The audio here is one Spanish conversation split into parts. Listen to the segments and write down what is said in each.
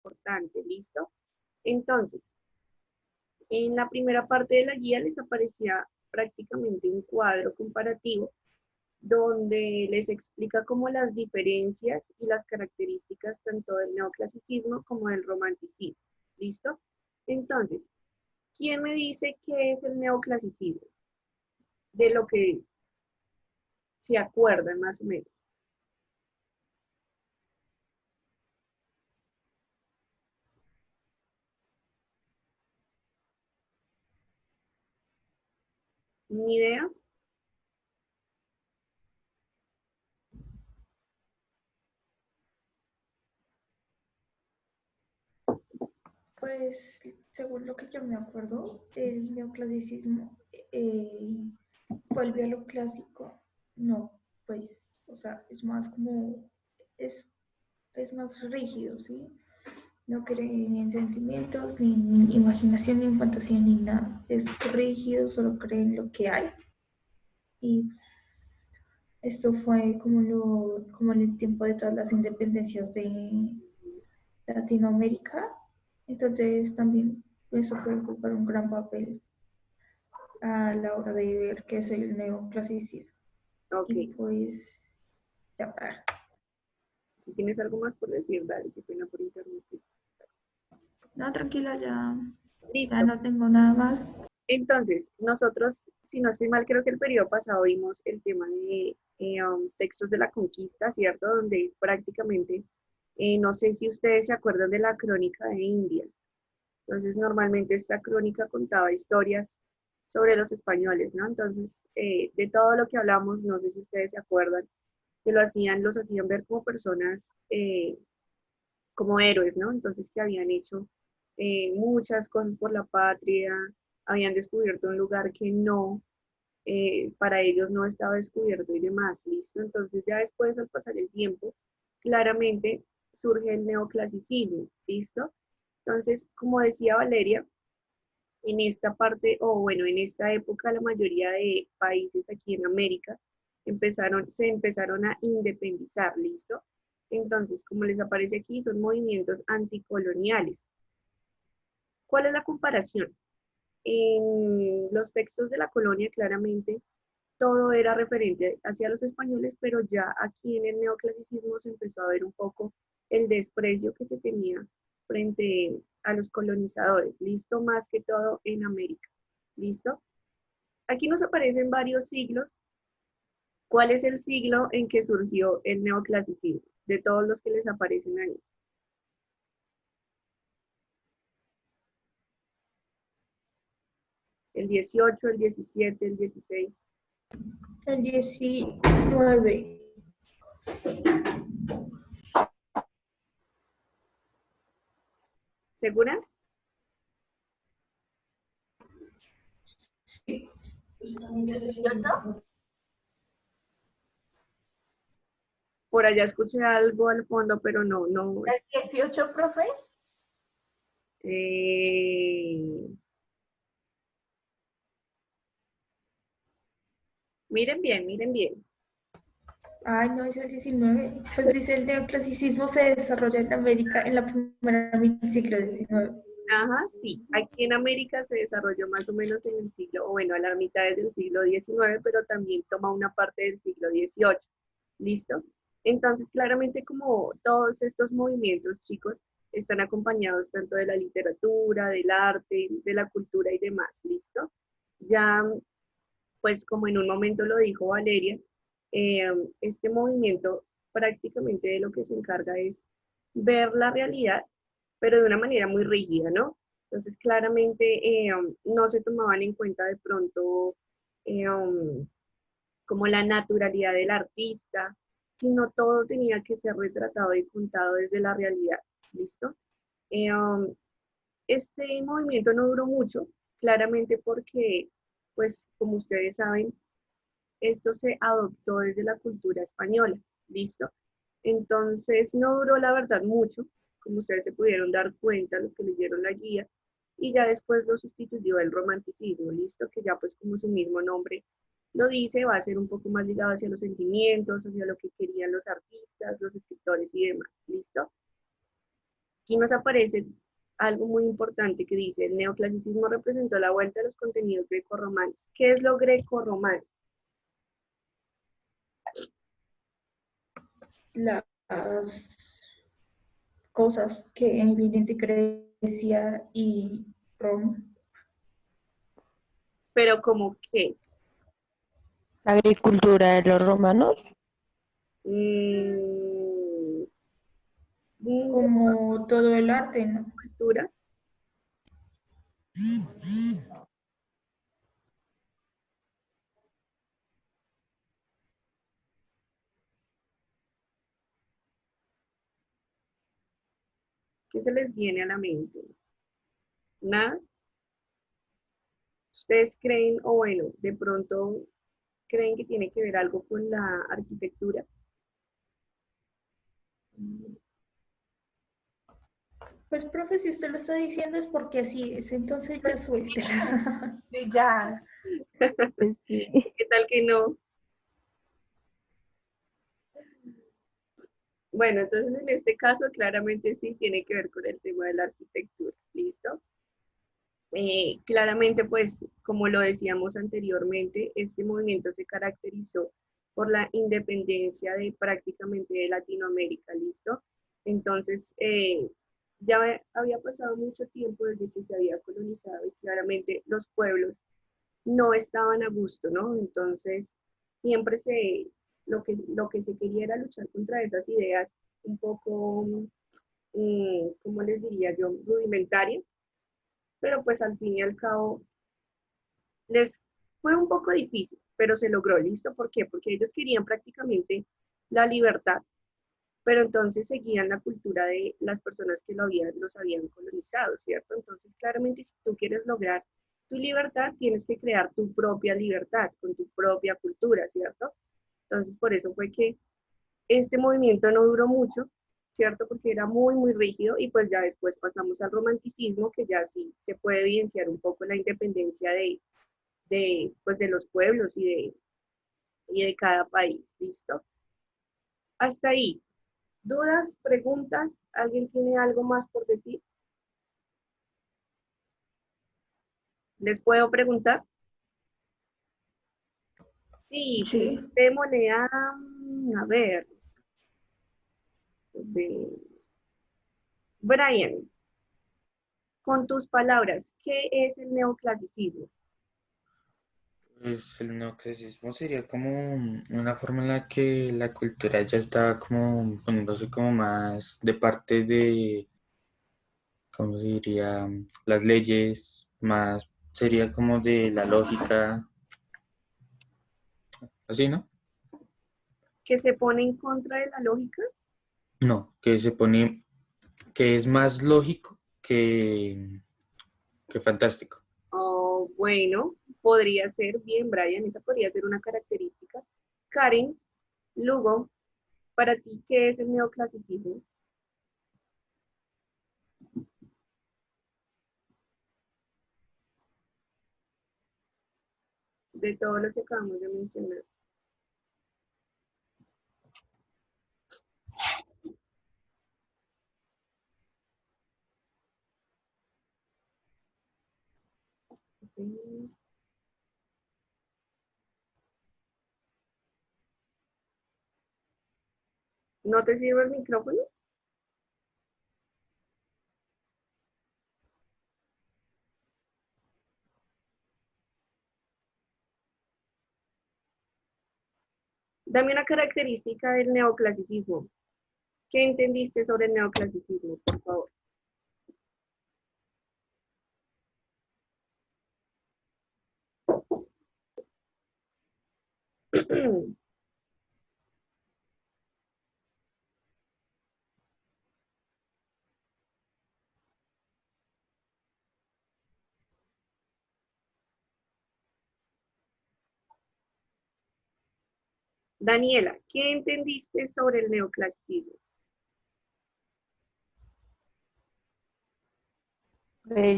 importante, ¿listo? Entonces, en la primera parte de la guía les aparecía prácticamente un cuadro comparativo donde les explica como las diferencias y las características tanto del neoclasicismo como del romanticismo. ¿Listo? Entonces, ¿quién me dice qué es el neoclasicismo? De lo que se acuerdan más o menos. ¿Ni idea? Pues, según lo que yo me acuerdo, el neoclasicismo vuelve a lo clásico. No, pues, o sea, es más como, es, es más rígido, ¿sí? No cree ni en sentimientos, ni en imaginación, ni en fantasía, ni nada. Es rígido, solo cree en lo que hay. Y pues, esto fue como en el tiempo de todas las independencias de Latinoamérica. Entonces también eso puede jugar un gran papel a la hora de ver qué es el neoclasicismo. Ok. Y pues, ya para. Si tienes algo más por decir, dale, qué pena por interrumpir. No, tranquila, ya Listo. no tengo nada más. Entonces, nosotros, si no estoy mal, creo que el periodo pasado vimos el tema de textos de la conquista, ¿cierto? Donde prácticamente, no sé si ustedes se acuerdan de la crónica de Indias. Entonces, normalmente esta crónica contaba historias sobre los españoles, ¿no? Entonces, de todo lo que hablamos, no sé si ustedes se acuerdan, que los hacían ver como personas, como héroes, ¿no? Entonces, que habían hecho muchas cosas por la patria, habían descubierto un lugar que no, para ellos no estaba descubierto y demás, ¿listo? Entonces, ya después, al pasar el tiempo, claramente surge el neoclasicismo, ¿listo? Entonces, como decía Valeria, en esta parte, o bueno, en esta época, la mayoría de países aquí en América se empezaron a independizar, ¿listo? Entonces, como les aparece aquí, son movimientos anticoloniales. ¿Cuál es la comparación? En los textos de la colonia, claramente, todo era referente hacia los españoles, pero ya aquí en el neoclasicismo se empezó a ver un poco el desprecio que se tenía frente a los colonizadores, listo, más que todo en América, listo. Aquí nos aparecen varios siglos. ¿Cuál es el siglo en que surgió el neoclasicismo? De todos los que les aparecen ahí. El 18, el 17, el 16. El 19. ¿Segura? Sí. Por allá escuché algo al fondo, pero no, no. ¿El 18, profe? Eh, miren bien, miren bien. Ay, no, es el 19. Pues dice el neoclasicismo se desarrolla en América en la primera mitad del siglo XIX. Ajá, sí. Aquí en América se desarrolló más o menos en el siglo, o bueno, a la mitad del siglo XIX, pero también toma una parte del siglo XVIII. ¿Listo? Entonces, claramente como todos estos movimientos, chicos, están acompañados tanto de la literatura, del arte, de la cultura y demás. ¿Listo? Ya, pues como en un momento lo dijo Valeria, eh, este movimiento prácticamente de lo que se encarga es ver la realidad, pero de una manera muy rígida, ¿no? Entonces, claramente no se tomaban en cuenta de pronto como la naturalidad del artista, sino todo tenía que ser retratado y contado desde la realidad, ¿listo? Eh, um, este movimiento no duró mucho, claramente porque, pues, como ustedes saben, esto se adoptó desde la cultura española, ¿listo? Entonces no duró la verdad mucho, como ustedes se pudieron dar cuenta, los que leyeron la guía, y ya después lo sustituyó el romanticismo, ¿listo? Que ya pues como su mismo nombre lo dice, va a ser un poco más ligado hacia los sentimientos, hacia lo que querían los artistas, los escritores y demás, ¿listo? aquí nos aparece algo muy importante que dice, el neoclasicismo representó la vuelta a los contenidos grecorromanos. ¿Qué es lo grecorromano? Las cosas que en evidente Grecia y Roma. Pero como que, La agricultura de los romanos. mm, Como todo el arte, ¿no? cultura, ¿qué se les viene a la mente? Nada. ¿Ustedes creen, o bueno, de pronto creen que tiene que ver algo con la arquitectura? Pues, profe, si usted lo está diciendo es porque así es, entonces ya suéltela. Ya. Pues sí. ¿Qué tal que no? Bueno, entonces en este caso claramente sí tiene que ver con el tema de la arquitectura. ¿Listo? Claramente, pues, como lo decíamos anteriormente, este movimiento se caracterizó por la independencia de prácticamente de Latinoamérica, ¿listo? Entonces, ya había pasado mucho tiempo desde que se había colonizado y claramente los pueblos no estaban a gusto, ¿no? Entonces, siempre lo que se quería era luchar contra esas ideas un poco, ¿cómo les diría yo?, rudimentarias, pero pues al fin y al cabo les fue un poco difícil, pero se logró, ¿listo? ¿Por qué? Porque ellos querían prácticamente la libertad, pero entonces seguían la cultura de las personas que los habían colonizado, ¿cierto? Entonces, claramente, si tú quieres lograr tu libertad, tienes que crear tu propia libertad con tu propia cultura, ¿cierto? Entonces, por eso fue que este movimiento no duró mucho, ¿cierto? Porque era muy, muy rígido y pues ya después pasamos al romanticismo, que ya sí se puede evidenciar un poco la independencia pues, de los pueblos y de cada país, ¿listo? Hasta ahí. ¿Dudas? ¿Preguntas? ¿Alguien tiene algo más por decir? ¿Les puedo preguntar? Sí, Sí. démosle a ver, Brian, con tus palabras, ¿qué es el neoclasicismo? Pues el neoclasismo sería como una forma en la que la cultura ya está como poniéndose como más de parte de, ¿cómo se diría? Las leyes, más sería como de la lógica, así, ¿no? ¿Que se pone en contra de la lógica? No, que se pone, que es más lógico que fantástico. Oh, bueno, podría ser bien, Brian, esa podría ser una característica. Karen, Lugo, para ti, ¿qué es el neoclasicismo? De todo lo que acabamos de mencionar. ¿No te sirve el micrófono? Dame una característica del neoclasicismo. ¿Qué entendiste sobre el neoclasicismo, por favor? Daniela, ¿qué entendiste sobre el neoclasicismo?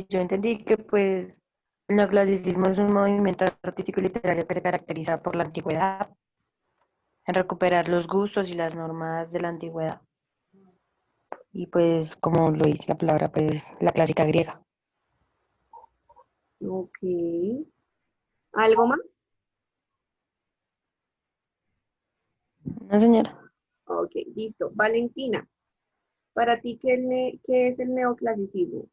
Yo entendí que pues el neoclasicismo es un movimiento artístico y literario que se caracteriza por la antigüedad, en recuperar los gustos y las normas de la antigüedad. y pues como lo dice la palabra, pues la clásica griega. Ok. ¿Algo más? Una señora. Ok, listo. Valentina, para ti, ¿qué es el neoclasicismo?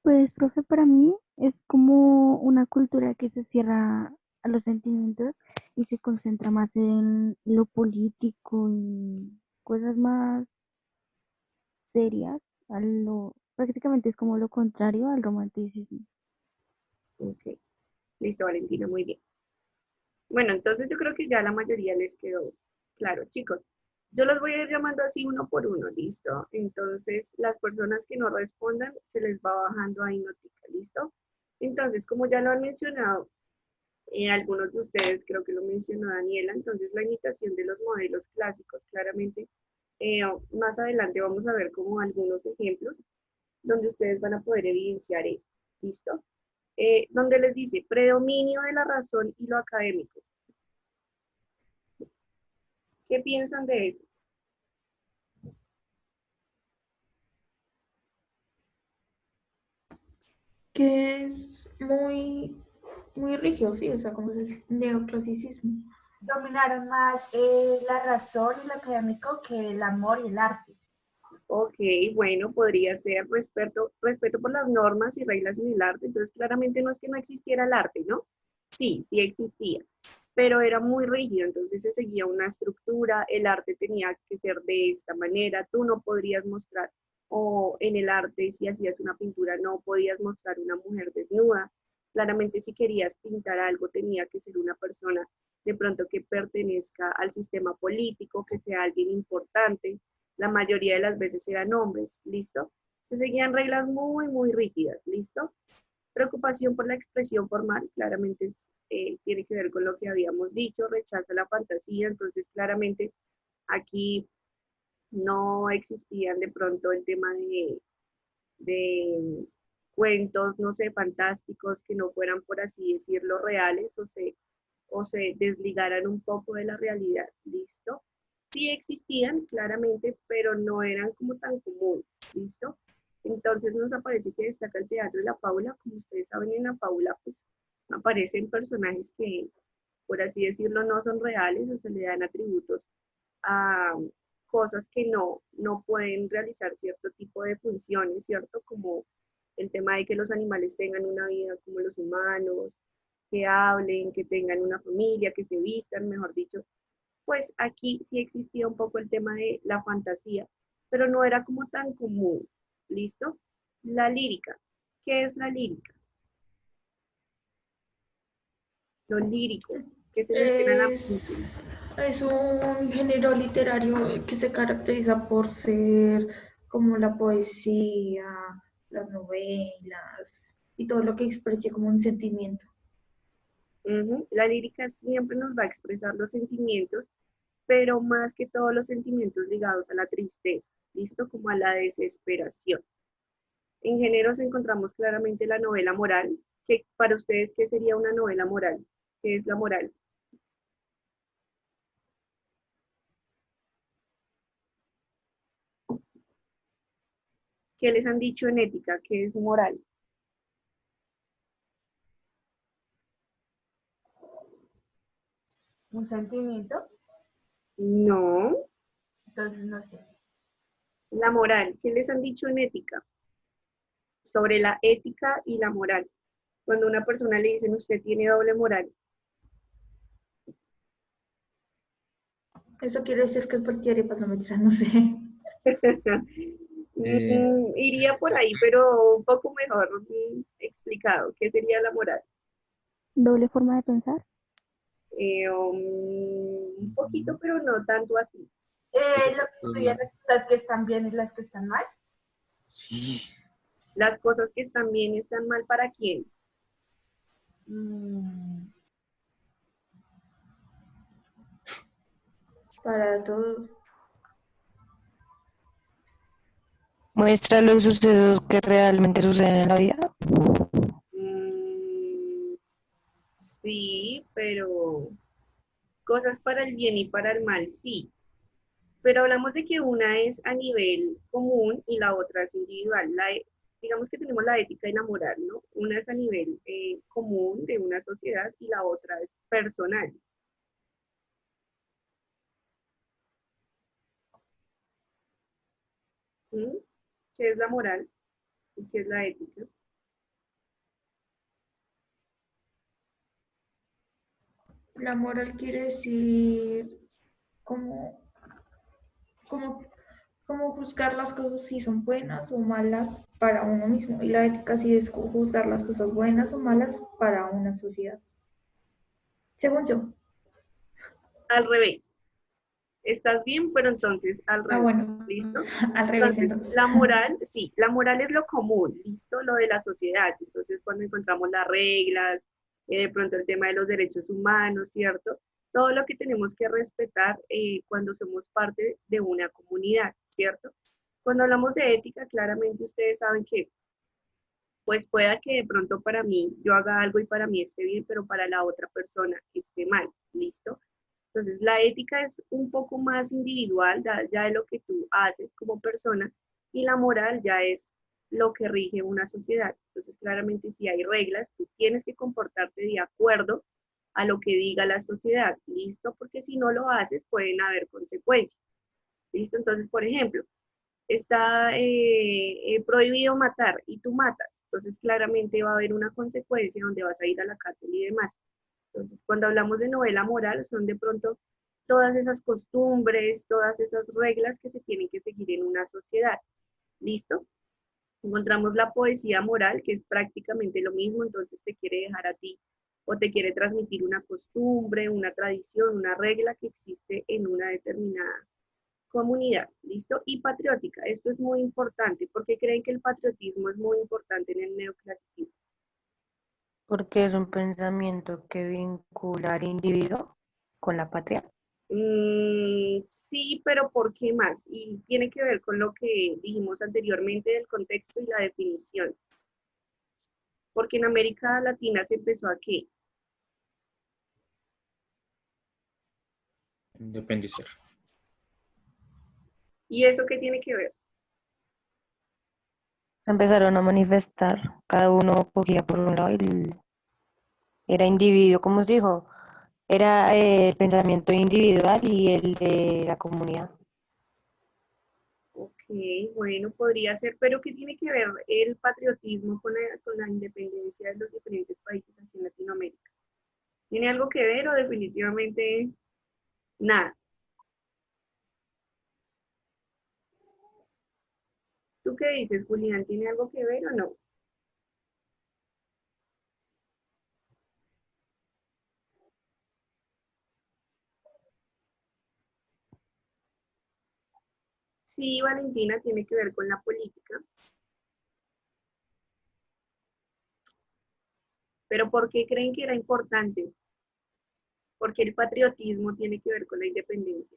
Pues, profe, para mí es como una cultura que se cierra a los sentimientos y se concentra más en lo político y cosas más serias, prácticamente es como lo contrario al romanticismo. Ok, listo, Valentina, muy bien. Bueno, entonces yo creo que ya la mayoría les quedó claro, chicos. Yo los voy a ir llamando así uno por uno, ¿listo? Entonces, las personas que no respondan, se les va bajando ahí notica, ¿listo? Entonces, como ya lo han mencionado, algunos de ustedes, creo que lo mencionó Daniela, entonces la imitación de los modelos clásicos, claramente, más adelante vamos a ver como algunos ejemplos donde ustedes van a poder evidenciar eso, ¿listo? Donde les dice predominio de la razón y lo académico. ¿Qué piensan de eso? Que es muy rígido, sí, o sea, como es el neoclasicismo. Dominaron más la razón y lo académico que el amor y el arte. Ok, bueno, podría ser respeto por las normas y reglas en el arte, entonces claramente no es que no existiera el arte, ¿no? Sí, sí existía, pero era muy rígido, entonces se seguía una estructura, el arte tenía que ser de esta manera, tú no podrías mostrar, o en el arte si hacías una pintura no podías mostrar una mujer desnuda, claramente si querías pintar algo tenía que ser una persona de pronto que pertenezca al sistema político, que sea alguien importante, la mayoría de las veces eran hombres, ¿listo? Se seguían reglas muy, muy rígidas, ¿listo? Preocupación por la expresión formal, claramente tiene que ver con lo que habíamos dicho, rechaza la fantasía, entonces claramente aquí no existían de pronto el tema de cuentos, no sé, fantásticos que no fueran, por así decirlo, reales o se desligaran un poco de la realidad, ¿listo? Sí existían, claramente, pero no eran como tan comunes, ¿listo? Entonces nos aparece que destaca el teatro de la fábula, como ustedes saben en la fábula, pues aparecen personajes que, por así decirlo, no son reales o se le dan atributos a cosas que no pueden realizar cierto tipo de funciones, ¿cierto? Como el tema de que los animales tengan una vida como los humanos, que hablen, que tengan una familia, que se vistan, mejor dicho, pues aquí sí existía un poco el tema de la fantasía, pero no era como tan común. ¿Listo? La lírica. ¿Qué es la lírica? Lo lírico. ¿Qué se menciona en la película? Es un género literario que se caracteriza por ser como la poesía, las novelas y todo lo que exprese como un sentimiento. La lírica siempre nos va a expresar los sentimientos, pero más que todos los sentimientos ligados a la tristeza, ¿listo? Como a la desesperación. En géneros encontramos claramente la novela moral, que para ustedes, ¿qué sería una novela moral? ¿Qué es la moral? ¿Qué les han dicho en ética? ¿Qué es moral? Un sentimiento, No, entonces no sé. la moral. ¿Qué les han dicho en ética? Sobre la ética y la moral. Cuando a una persona le dicen usted tiene doble moral. Eso quiere decir que es voltear y pues no me tiran, no sé. Eh, Iría por ahí, pero un poco mejor explicado. ¿Qué sería la moral? Doble forma de pensar. Un poquito, pero no tanto así. Lo que estudian las cosas que están bien y las que están mal. sí, Las cosas que están bien están mal para quién. Mm, Para todos. Muestra los sucesos que realmente suceden en la vida. Mm, sí, pero cosas para el bien y para el mal, sí. pero hablamos de que una es a nivel común y la otra es individual. Digamos que tenemos la ética y la moral, ¿no? Una es a nivel común de una sociedad y la otra es personal. ¿Mm? ¿Qué es la moral y qué es la ética? La moral quiere decir cómo, cómo, cómo juzgar las cosas si son buenas o malas para uno mismo. Y la ética sí es juzgar las cosas buenas o malas para una sociedad. Según yo. Al revés. Estás bien, pero entonces al Ah, revés. bueno, ¿Listo? al revés Entonces, entonces. la moral, sí, la moral es lo común, ¿listo? Lo de la sociedad. Entonces, cuando encontramos las reglas, de pronto el tema de los derechos humanos, ¿cierto? Todo lo que tenemos que respetar cuando somos parte de una comunidad, ¿cierto? Cuando hablamos de ética, claramente ustedes saben que, pues pueda que de pronto para mí yo haga algo y para mí esté bien, pero para la otra persona esté mal, ¿listo? Entonces, la ética es un poco más individual, ya de lo que tú haces como persona, y la moral ya es lo que rige una sociedad. Entonces, claramente, si hay reglas, tú tienes que comportarte de acuerdo a lo que diga la sociedad, ¿listo? Porque si no lo haces, pueden haber consecuencias, ¿listo? Entonces, por ejemplo, está prohibido matar y tú matas, entonces claramente va a haber una consecuencia donde vas a ir a la cárcel y demás. Entonces, cuando hablamos de novela moral, son de pronto todas esas costumbres, todas esas reglas que se tienen que seguir en una sociedad. ¿Listo? Encontramos la poesía moral, que es prácticamente lo mismo, entonces te quiere dejar a ti o te quiere transmitir una costumbre, una tradición, una regla que existe en una determinada comunidad. ¿Listo? Y patriótica. Esto es muy importante porque creen que el patriotismo es muy importante en el neoclasicismo. Porque es un pensamiento que vincula al individuo con la patria. Sí, pero ¿por qué más? Y tiene que ver con lo que dijimos anteriormente del contexto y la definición. Porque en América Latina se empezó a qué? Independizar. ¿Y eso qué tiene que ver? Empezaron a manifestar, cada uno cogía por un lado y era individuo, como se dijo, era el pensamiento individual y el de la comunidad. Ok, bueno, podría ser, pero ¿qué tiene que ver el patriotismo con la independencia de los diferentes países aquí en Latinoamérica? ¿Tiene algo que ver o definitivamente nada? ¿Tú qué dices, Julián? ¿Tiene algo que ver o no? Sí, Valentina, tiene que ver con la política, pero ¿por qué creen que era importante? Porque el patriotismo tiene que ver con la independencia.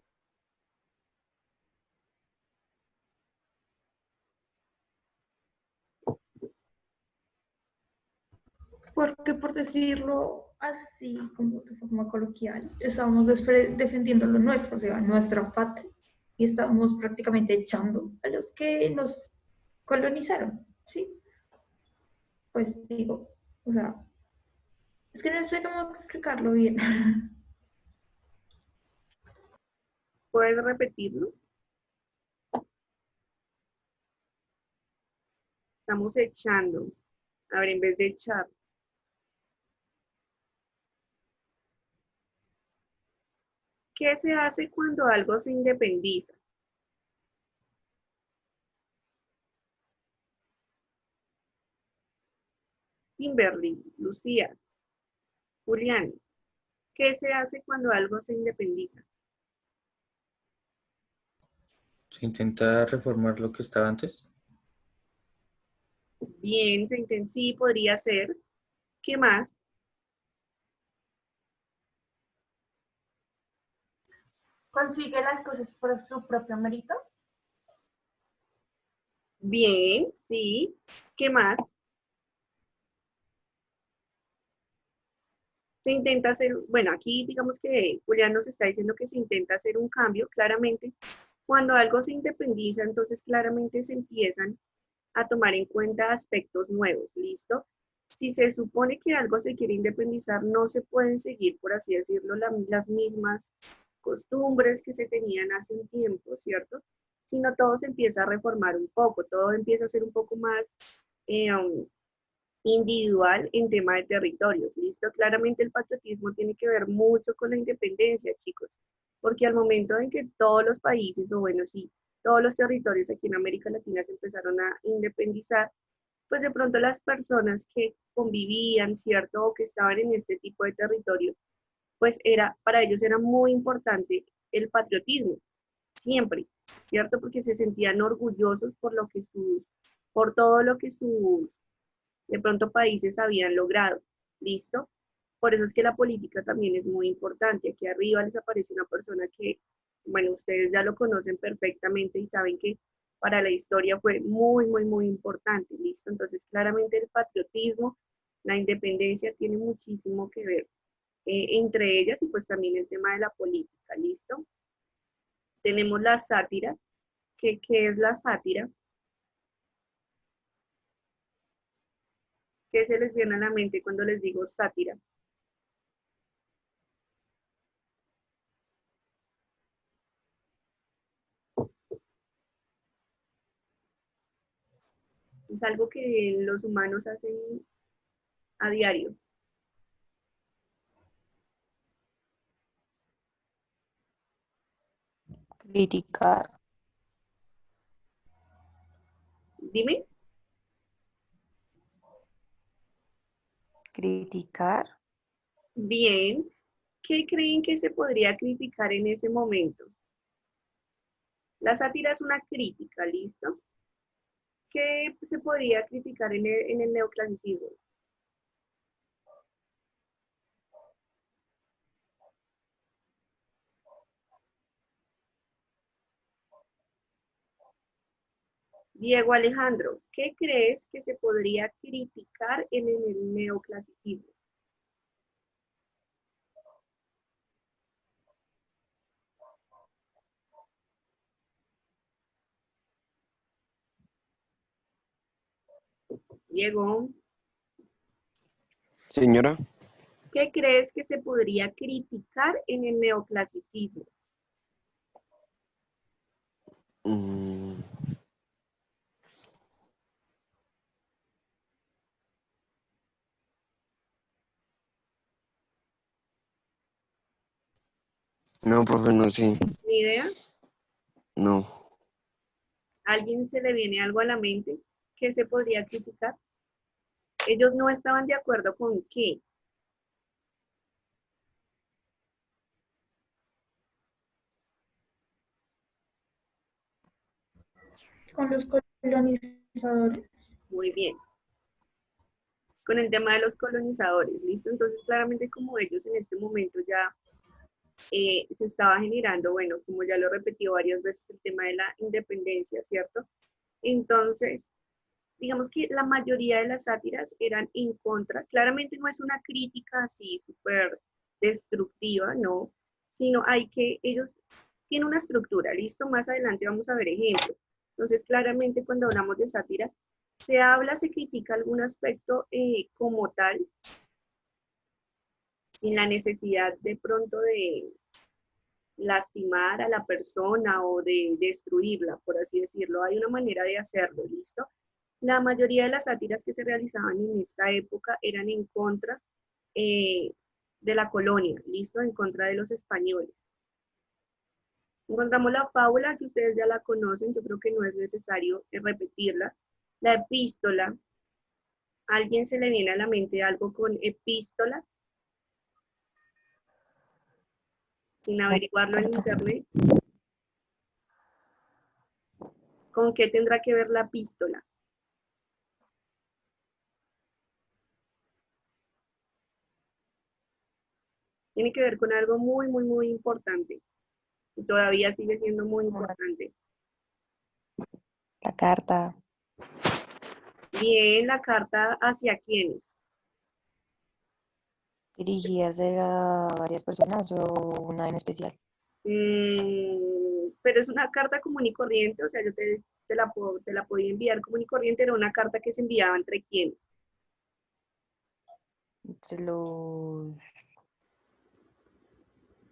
Porque por decirlo así, como de forma coloquial, estábamos defendiendo lo nuestro, o sea, nuestra patria, y estábamos prácticamente echando a los que nos colonizaron, ¿sí? Pues digo, o sea, es que no sé cómo explicarlo bien. ¿Puedes repetirlo? Estamos echando. A ver, en vez de echar. ¿Qué se hace cuando algo se independiza? Kimberly, Lucía, Julián, ¿qué se hace cuando algo se independiza? Se intenta reformar lo que estaba antes. Bien, sí, podría ser. ¿Qué más? Consigue las cosas por su propio mérito. Bien, sí. ¿Qué más? Se intenta hacer, bueno, aquí digamos que Julián nos está diciendo que se intenta hacer un cambio, claramente. Cuando algo se independiza, entonces claramente se empiezan a tomar en cuenta aspectos nuevos, ¿listo? Si se supone que algo se quiere independizar, no se pueden seguir, por así decirlo, las mismas costumbres que se tenían hace un tiempo, ¿cierto? Sino todo se empieza a reformar un poco, todo empieza a ser un poco más individual en tema de territorios, ¿listo? Claramente el patriotismo tiene que ver mucho con la independencia, chicos, porque al momento en que todos los países, o bueno, sí, todos los territorios aquí en América Latina se empezaron a independizar, pues de pronto las personas que convivían, ¿cierto? O que estaban en este tipo de territorios, pues para ellos era muy importante el patriotismo, siempre, ¿cierto? Porque se sentían orgullosos por todo lo que sus, de pronto, países habían logrado, ¿listo? Por eso es que la política también es muy importante. Aquí arriba les aparece una persona que, bueno, ustedes ya lo conocen perfectamente y saben que para la historia fue muy, muy, muy importante, ¿listo? Entonces, claramente el patriotismo, la independencia tiene muchísimo que ver entre ellas y pues también el tema de la política, ¿listo? Tenemos la sátira. ¿Qué es la sátira? ¿Qué se les viene a la mente cuando les digo sátira? Es algo que los humanos hacen a diario. Criticar, Dime. criticar, Bien. ¿Qué creen que se podría criticar en ese momento? La sátira es una crítica, ¿listo? ¿Qué se podría criticar en el neoclasicismo? Diego Alejandro, ¿qué crees que se podría criticar en el neoclasicismo? Diego, Señora, ¿qué crees que se podría criticar en el neoclasicismo? mm, no, profe, no sé, ¿Ni idea? no. ¿A alguien se le viene algo a la mente? ¿Qué se podría criticar? Ellos no estaban de acuerdo con qué. Con los colonizadores. Muy bien. Con el tema de los colonizadores, ¿listo? Entonces, claramente como ellos en este momento ya se estaba generando, bueno, como ya lo repetió varias veces, el tema de la independencia, ¿cierto? Entonces, digamos que la mayoría de las sátiras eran en contra. Claramente no es una crítica así súper destructiva, ¿no? Sino hay que, ellos tienen una estructura, ¿listo? Más adelante vamos a ver ejemplos. Entonces, claramente cuando hablamos de sátira, se habla, se critica algún aspecto como tal, sin la necesidad de pronto de lastimar a la persona o de destruirla, por así decirlo. Hay una manera de hacerlo, ¿listo? La mayoría de las sátiras que se realizaban en esta época eran en contra eh, de la colonia, ¿listo? En contra de los españoles. Encontramos la fábula, que ustedes ya la conocen, yo creo que no es necesario repetirla. La epístola. ¿A alguien se le viene a la mente algo con epístola? Sin una averiguarlo en carta. internet. ¿Con qué tendrá que ver la epístola? Tiene que ver con algo muy, muy, muy importante. Y todavía sigue siendo muy importante. La carta, Bien, la carta hacia quiénes. dirigidas a varias personas o una en especial. pero es una carta común y corriente, o sea, yo te la podía enviar común y corriente, era una carta que se enviaba entre quienes. Entre los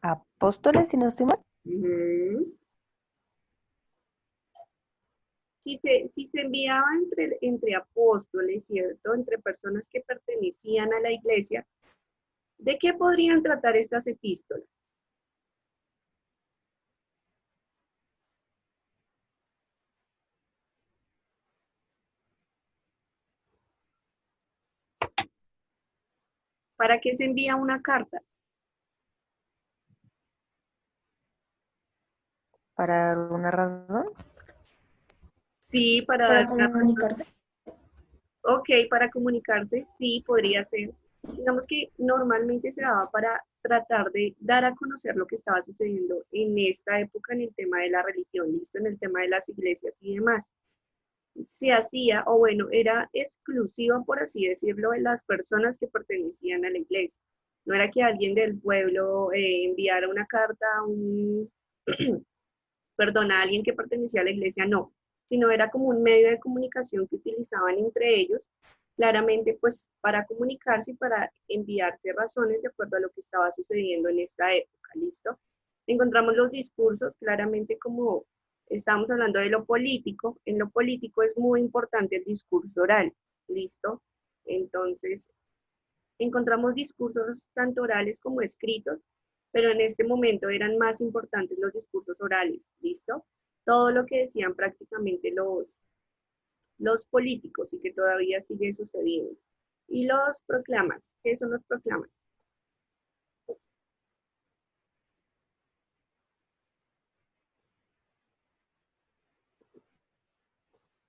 apóstoles, si no estoy mal. Ujú. Si se enviaba entre apóstoles, ¿cierto? Entre personas que pertenecían a la iglesia, ¿de qué podrían tratar estas epístolas? ¿Para qué se envía una carta? Para alguna razón. Sí, para Para dar una razón. comunicarse. Ok, para comunicarse, sí, podría ser. Digamos que normalmente se daba para tratar de dar a conocer lo que estaba sucediendo en esta época en el tema de la religión, listo, en el tema de las iglesias y demás. Se hacía, o bueno, era exclusiva, por así decirlo, de las personas que pertenecían a la iglesia. No era que alguien del pueblo enviara una carta a un, perdón, a alguien que pertenecía a la iglesia, no, sino era como un medio de comunicación que utilizaban entre ellos, claramente pues para comunicarse y para enviarse razones de acuerdo a lo que estaba sucediendo en esta época, ¿listo? Encontramos los discursos, claramente como estamos hablando de lo político, en lo político es muy importante el discurso oral, ¿listo? Entonces, encontramos discursos tanto orales como escritos, pero en este momento eran más importantes los discursos orales, ¿listo? Todo lo que decían prácticamente los políticos y que todavía sigue sucediendo. Y los proclamas, ¿qué son los proclamas?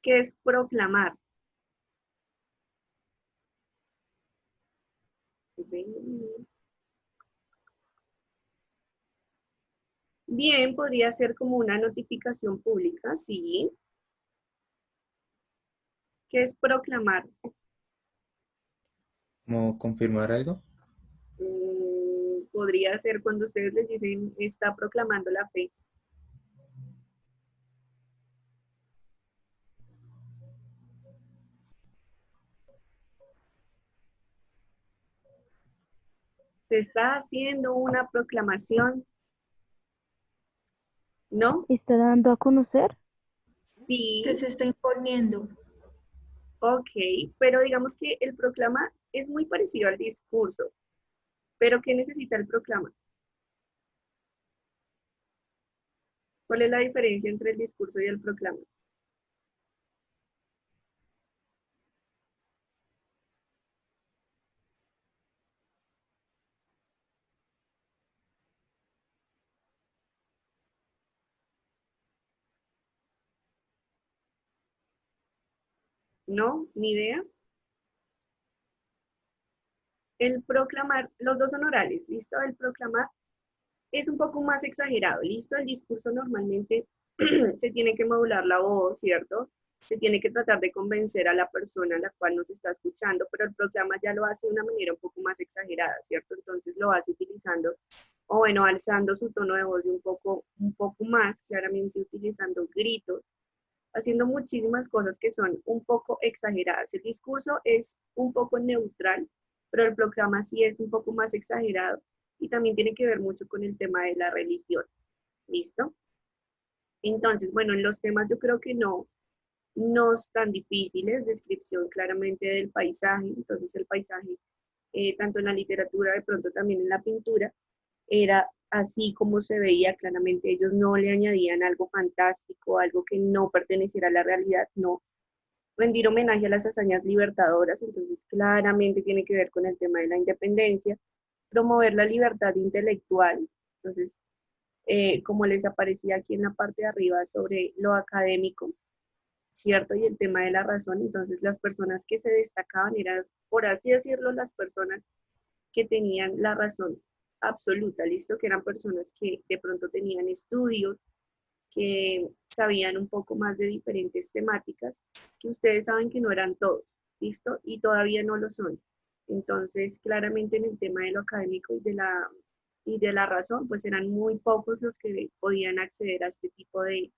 ¿Qué es proclamar? Bien, podría ser como una notificación pública, sí. ¿Qué es proclamar? ¿Cómo confirmar algo? Podría ser cuando ustedes les dicen está proclamando la fe. Se está haciendo una proclamación, ¿no? ¿Está dando a conocer? Que Sí, se está imponiendo. ok, pero digamos que el proclama es muy parecido al discurso, pero ¿qué necesita el proclama? ¿Cuál es la diferencia entre el discurso y el proclama? ¿No? ¿Ni idea? El proclamar, los dos son orales, ¿listo? El proclamar es un poco más exagerado, ¿listo? El discurso normalmente se tiene que modular la voz, ¿cierto? Se tiene que tratar de convencer a la persona a la cual nos está escuchando, pero el programa ya lo hace de una manera un poco más exagerada, ¿cierto? Entonces lo hace utilizando, o bueno, alzando su tono de voz de un poco más, claramente utilizando gritos, haciendo muchísimas cosas que son un poco exageradas. El discurso es un poco neutral, pero el programa sí es un poco más exagerado y también tiene que ver mucho con el tema de la religión. ¿Listo? Entonces, bueno, en los temas yo creo que no están difíciles, descripción claramente del paisaje, entonces el paisaje, tanto en la literatura, de pronto también en la pintura, era así como se veía claramente, ellos no le añadían algo fantástico, algo que no perteneciera a la realidad, no. Rendir homenaje a las hazañas libertadoras, entonces claramente tiene que ver con el tema de la independencia, promover la libertad intelectual, entonces, como les aparecía aquí en la parte de arriba sobre lo académico, ¿cierto? Y el tema de la razón, entonces las personas que se destacaban eran, por así decirlo, las personas que tenían la razón absoluta, ¿listo? Que eran personas que de pronto tenían estudios, que sabían un poco más de diferentes temáticas, que ustedes saben que no eran todos, ¿listo? Y todavía no lo son. Entonces, claramente en el tema de lo académico y y de la razón, pues eran muy pocos los que podían acceder a este tipo de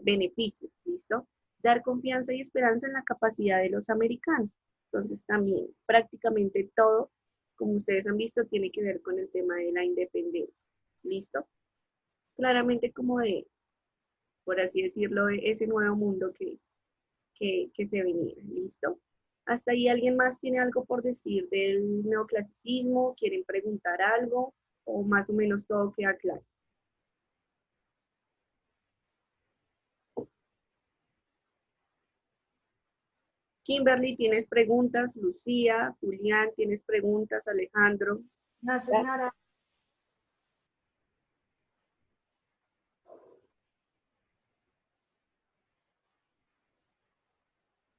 beneficios, ¿listo? Dar confianza y esperanza en la capacidad de los americanos. Entonces también prácticamente todo, como ustedes han visto, tiene que ver con el tema de la independencia, ¿listo? Claramente como de, por así decirlo, de ese nuevo mundo que se venía, ¿listo? Hasta ahí alguien más tiene algo por decir del neoclasicismo, quieren preguntar algo o más o menos todo queda claro. Kimberly, ¿tienes preguntas? Lucía, Julián, ¿tienes preguntas? Alejandro. No, señora.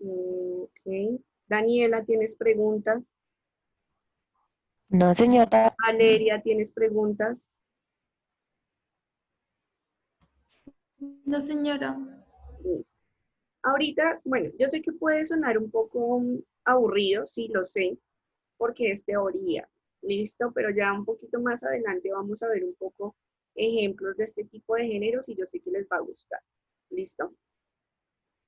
Ok. Daniela, ¿tienes preguntas? No, señora. Valeria, ¿tienes preguntas? No, señora. Listo. Ahorita, bueno, yo sé que puede sonar un poco aburrido, sí, lo sé, porque es teoría, listo, pero ya un poquito más adelante vamos a ver un poco ejemplos de este tipo de géneros y yo sé que les va a gustar, listo.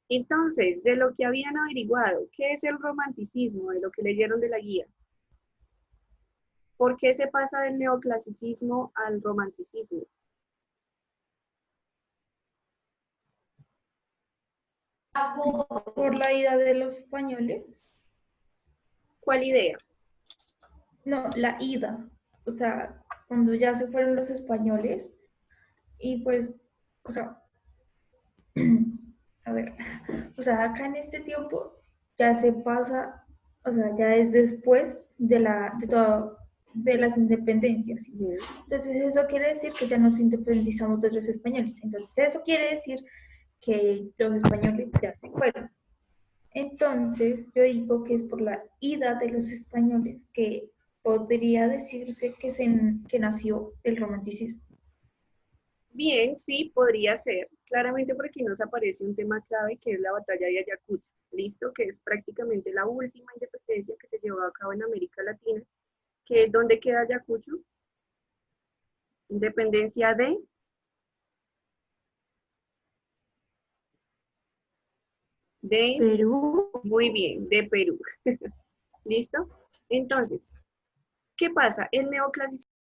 Entonces, de lo que habían averiguado, ¿qué es el romanticismo? De lo que leyeron de la guía. ¿Por qué se pasa del neoclasicismo al romanticismo? Por la ida de los españoles. ¿Cuál idea? No, la ida. O sea, cuando ya se fueron los españoles y pues, o sea, a ver, o sea, acá en este tiempo ya se pasa, o sea, ya es después de todo, de las independencias. ¿Sí? Entonces eso quiere decir que ya nos independizamos de los españoles. Entonces eso quiere decir que los españoles ya se fueron. Entonces yo digo que es por la ida de los españoles que podría decirse que nació el romanticismo. Bien, sí, podría ser. Claramente por aquí nos aparece un tema clave que es la batalla de Ayacucho, listo, que es prácticamente la última independencia que se llevó a cabo en América Latina, que ¿dónde queda Ayacucho? Independencia de, Perú. muy bien, de Perú. ¿Listo? Entonces, ¿qué pasa? El neoclasicismo